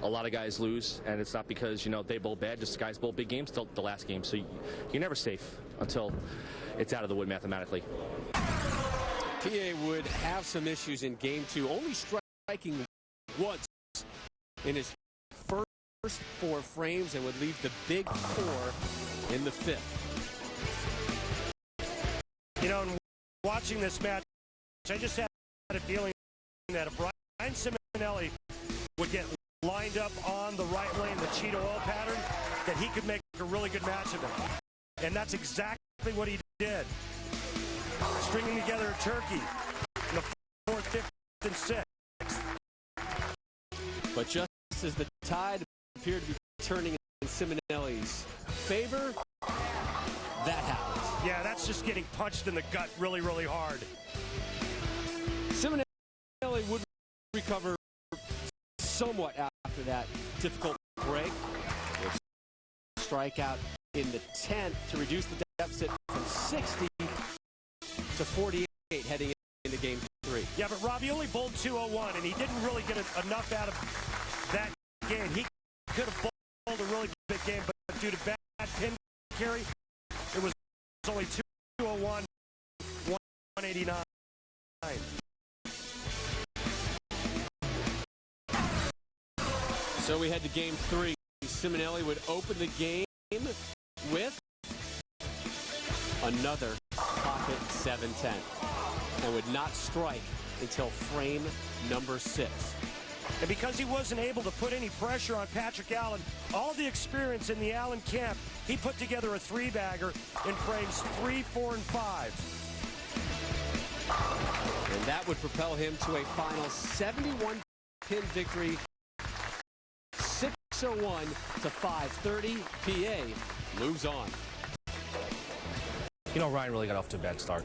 a lot of guys lose, and it's not because, you know, they bowl bad, just guys bowl big games till the last game. So you're never safe until it's out of the wood mathematically. PA would have some issues in game 2, only striking once in his first 4 frames, and would leave the big 4 in the 5th. You know, watching this match, I just had a feeling that if Brian Simonelli would get lined up on the right lane, the Cheeto Oil pattern, that he could make a really good match of it. And that's exactly what he did. Stringing together a turkey in the 4th, 5th, and 6th. But just as the tide appeared to be turning in Simonelli's favor, that happens. Yeah, that's just getting punched in the gut really, really hard. Simonelli would recover somewhat after that difficult break. Strikeout in the 10th to reduce the deficit from 60 to 48 heading into game 3. Yeah, but Rob, he only bowled 201, and he didn't really get enough out of that game. He could have bowled a really big game, but due to bad pin carry, it was only 201, 189. So we head to game 3. Simonelli would open the game with another pocket 7-10 and would not strike until frame number 6. And because he wasn't able to put any pressure on Patrick Allen, all the experience in the Allen camp, he put together a 3-bagger in frames 3, 4, and 5. And that would propel him to a final 71-pin victory, 601 to 530. PA moves on. You know, Ryan really got off to a bad start.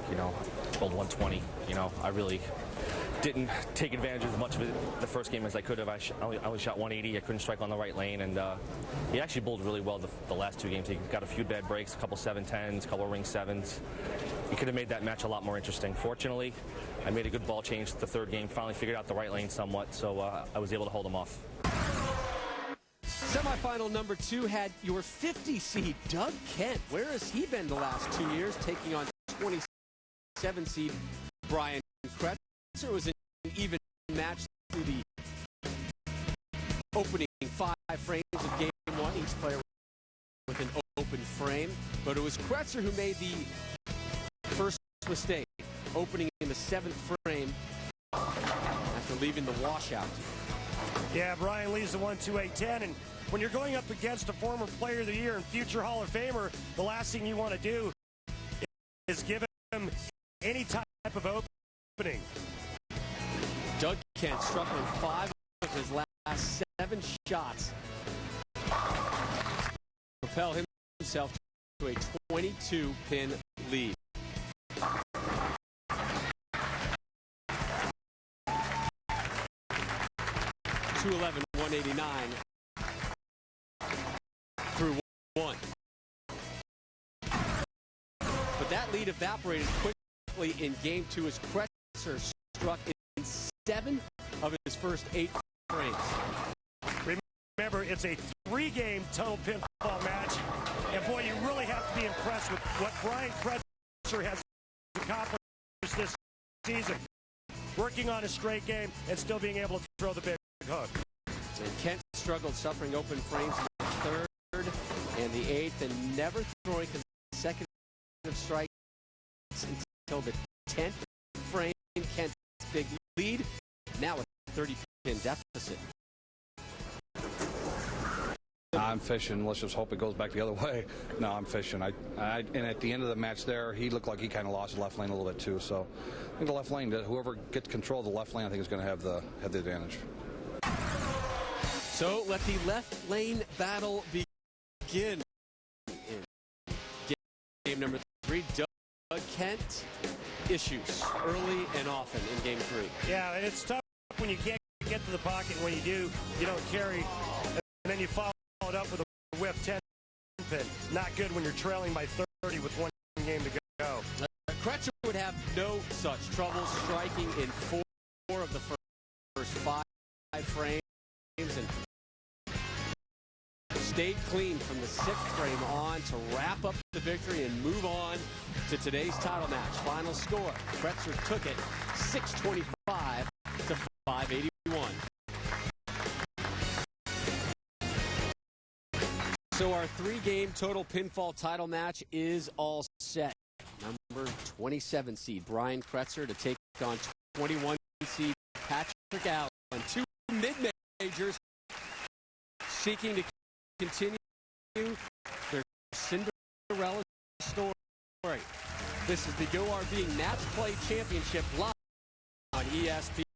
You know, bowled 120. You know, I really didn't take advantage of as much of it the first game as I could have. I only shot 180. I couldn't strike on the right lane, and he actually bowled really well the last 2 games. He got a few bad breaks, a couple 7-10s, a couple ring 7s. He could have made that match a lot more interesting. Fortunately, I made a good ball change the 3rd game, finally figured out the right lane somewhat, so I was able to hold him off. Semifinal number 2 had your 50 seed Doug Kent. Where has he been the last 2 years, taking on 27 seed Brian Kretzer? It was an even match through the opening 5 frames of game 1, each player with an open frame. But it was Kretzer who made the first mistake, opening in the 7th frame after leaving the washout. Yeah, Brian leaves the 1-2-8-10, and when you're going up against a former Player of the Year and future Hall of Famer, the last thing you want to do is give him any type of opening. Doug Kent struck on 5 of his last 7 shots. Propel himself to a 22-pin lead. .211, 189 through 1. But that lead evaporated quickly in game 2 as Kretzer struck in 7 of his first 8 frames. Remember, it's a 3-game total pinfall match, and boy, you really have to be impressed with what Brian Kretzer has accomplished this season, working on a straight game and still being able to throw the big hook. And Kent struggled, suffering open frames in the 3rd and the 8th, and never throwing consecutive strikes until the 10th frame. Kent's big lead, now a 30-pin deficit. I'm fishing. Let's just hope it goes back the other way. No, I'm fishing. And at the end of the match there, he looked like he kind of lost the left lane a little bit too. So I think the left lane, whoever gets control of the left lane, I think is going to have the advantage. So let the left lane battle begin. In game number 3, Doug Kent issues early and often in game 3. Yeah, and it's tough when you can't get to the pocket. When you do, you don't carry, and then you follow it up with a whiff 10 pin. Not good when you're trailing by 30 with 1 game to go. Kretzer would have no such trouble striking in 4 of the first 5 frames, and stayed clean from the 6th frame on to wrap up the victory and move on to today's title match. Final score, Kretzer took it 625 to 581. So our 3-game total pinfall title match is all set. Number 27 seed Brian Kretzer to take on 21 seed Patrick Allen. 2 mid-majors seeking to continue their Cinderella story. This is the GoRV Match Play Championship live on ESPN.